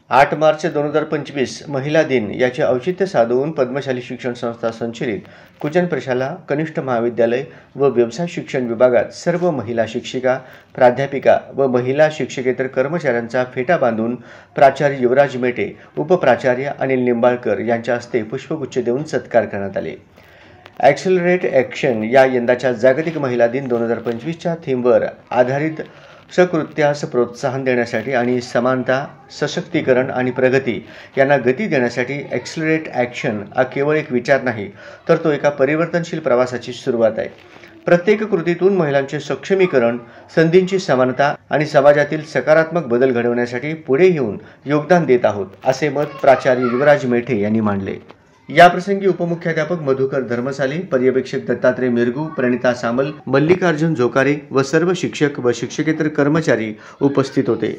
8 मार्च 2025 महिला दिन याचे औचित्य साधून पद्मशाली शिक्षण संस्था संचलित कुजन प्रशाला कनिष्ठ महाविद्यालय व व्यवसाय शिक्षण विभागात सर्व महिला शिक्षिका, प्राध्यापिका व महिला शिक्षकेतर कर्मचाऱ्यांचा फेटा बांधून प्राचार्य युवराज मेटे, उपप्राचार्य अनिल निंबाळकर यांच्या हस्ते पुष्पगुच्छ देऊन सत्कार करण्यात आले। ॲक्सेलरेट ॲक्शन या यंदाच्या जागतिक महिला दिन 2025च्या थीमवर आधारित सकृत्यास प्रोत्साहन देण्यासाठी आणि समानता, सशक्तीकरण आणि प्रगती यांना गती देण्यासाठी ॲक्सेलरेट ॲक्शन हा केवळ एक विचार नाही, तर तो एका परिवर्तनशील प्रवासाची सुरुवात आहे। प्रत्येक कृतीतून महिलांचे सक्षमीकरण, संधींची समानता आणि समाजातील सकारात्मक बदल घडवण्यासाठी पुढे येऊन योगदान देत आहोत, असे मत प्राचार्य युवराज मेटे यांनी मांडले। याप्रसंगी उपमुख्याध्यापक मधुकर धर्मसाले, पर्यवेक्षक दत्तात्रय मिरगू, प्रणिता सामल, मल्लिकार्जुन झोकारे व सर्व शिक्षक व शिक्षकेतर कर्मचारी उपस्थित होते।